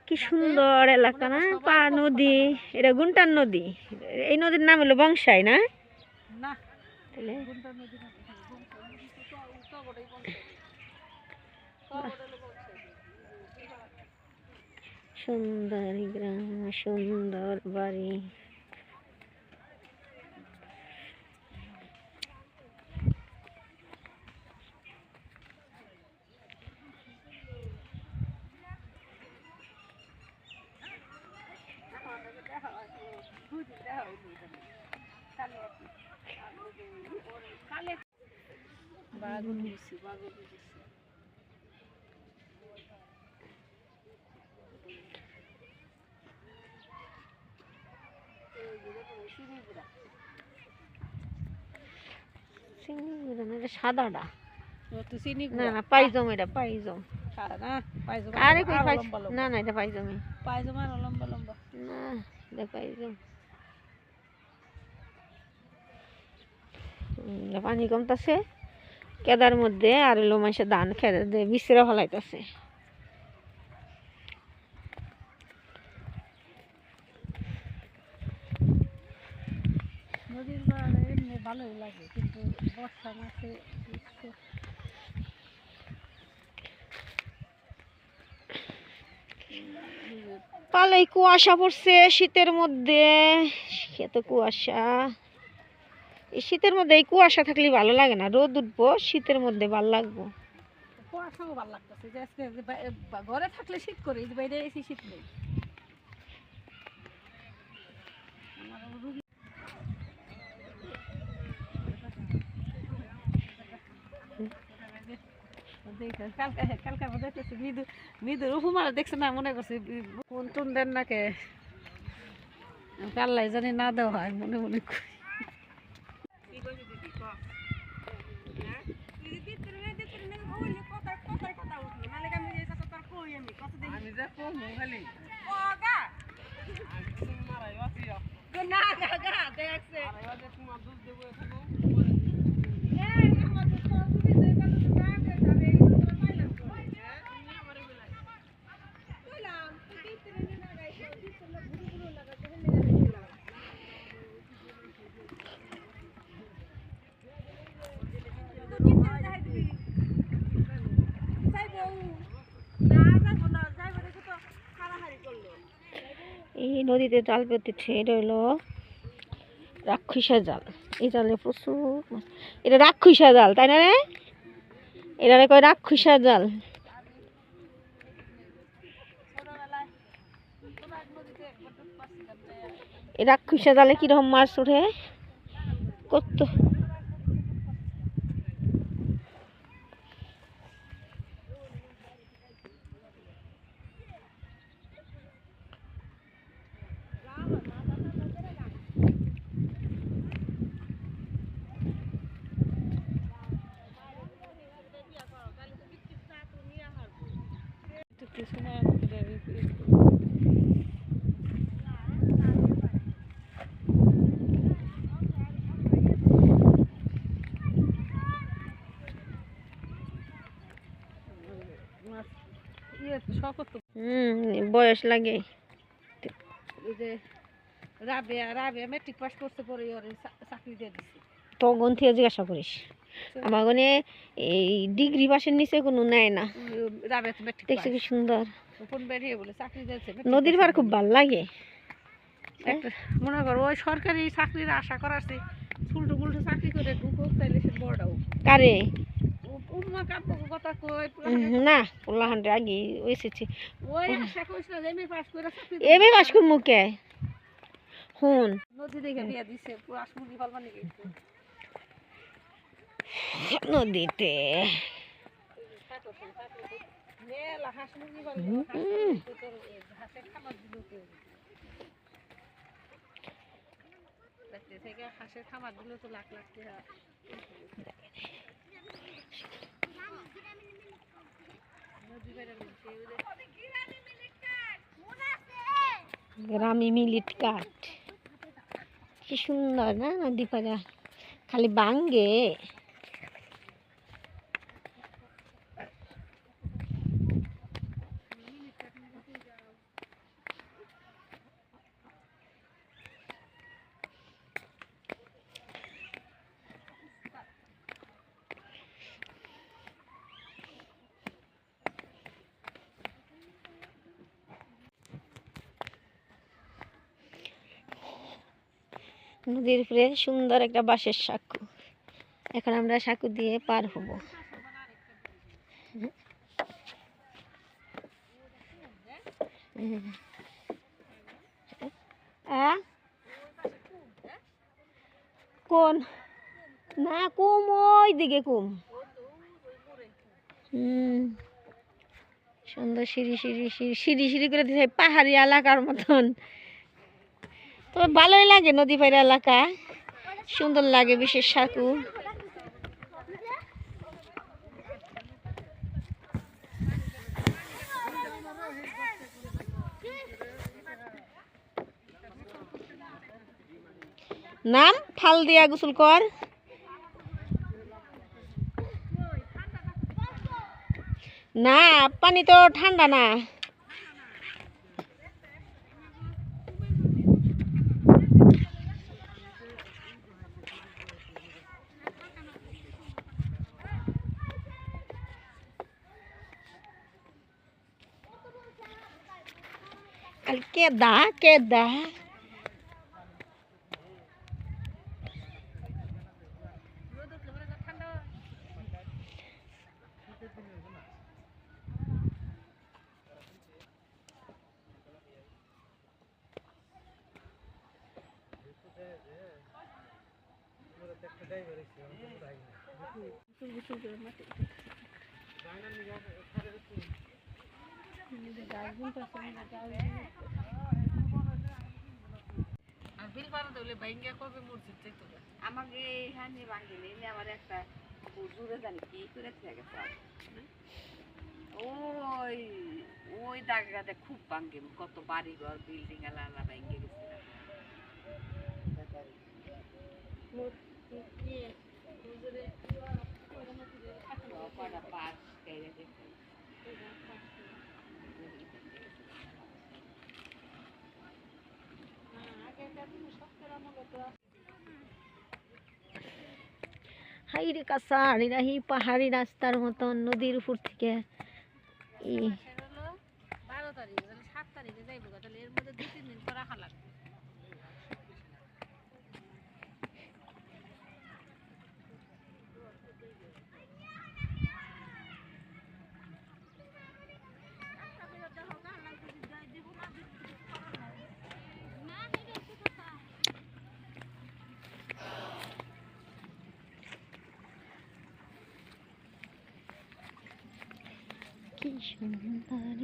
কি সুন্দর এলাকা না, পা নদী, এটা গুন্টার নদী। এই নদীর নাম হলো বংশাই না? সুন্দর গ্রাম, সুন্দর বাড়ি। সাদাটা না না, পাইজম, এটা পাইজম। আরে না না, এটা পাইজমই। না, এটা পাইজম। পানি কমতাছে কেদার মধ্যে, আর এলো মাসে ধান খেতে বিশ্রা ফলাইতেছে। নদীর পাড়ে এমনি ভালোই লাগে, কিন্তু বর্ষা মাসে পালাই কুয়াশা পড়ছে শীতের মধ্যে, এত কুয়াশা। এই শীতের মধ্যে এই কুয়াশা থাকলে ভালো লাগে না, রোদ উঠবো শীতের মধ্যে ভালো লাগবো। কুয়াশাও ভালো লাগতেছে, ঘরে থাকলে শীত করে, বাইরে এসে শীত নেই। মৃদুর উপমার দেখছে না, মনে করছে কোন টুন দেন নাকে কাল্লাই জানি না দেওয়া হয়, মনে মনে করি। এই নদীতে জাল পেতেছে, এটা হলো রাক্ষসা জাল। এই জালে প্রচুর মাছ। এটা রাক্ষসা জাল, তাই না রে? এটা কয় রাক্ষসা জাল। এই রাক্ষসা জালে কিরকম মাছ ওঠে কত। বয়স লাগে। মেট্রিক পাস করতে পরে চাকরি দিয়ে দিচ্ছে। তখন থেকে জিজ্ঞাসা করিস, আমার গনে এই ডিগ্রি পাশের নিচে কোনো নেয় না। দেখছি কি সুন্দর নদীর পার, খুব ভালো লাগে। মনে করো ওই সরকারি চাকরির আশা করাছে, উল্টো উল্টো চাকরি করে ঢুকুক, তাইলে সে বড়াও কারে না পোলাহান্ডে আগে এসেছে। এম এ পাস করে মুখে হুন নদীতে হাঁসের খামার দিলে তো লাখ লাখ টাকা। গ্রামে মিলিট কাঠ, কি সুন্দর না নদী পাড়া, খালি বাঙ্গে। নদীর উপরে সুন্দর একটা বাঁশের সাঁকো। এখন আমরা সাঁকো দিয়ে পার হব। কোন না কুম ওই দিকে কুম। সুন্দর সিঁড়ি সিঁড়ি সিঁড়ি সিঁড়ি সিঁড়ি করে দিচ্ছে পাহাড়ি এলাকার মতন। তবে ভালোই লাগে নদী পাড়ের এলাকা, সুন্দর লাগে বিশেষ সাঁকো। নাম ফাল দিয়া গোসল কর। না পানি তো ঠান্ডা না। কেদা কেদা আমাকে এখানে ভাঙিনি আমার একটা জুড়ে জানি কি করে গেছে। ওই ওই জায়গাতে খুব ভাঙ্গে, কত বাড়ি ঘর বিল্ডিং এলা ভেঙে গেছে। হাইরে কাছাড় এরা হি পাহাড়ি রাস্তার মতন নদীর উপর থেকে। 12 তারিখ 7 তারিখে যাইব, তাহলে এর মধ্যে 2-3 দিন তো রাখা লাগবে। কি সুন্দর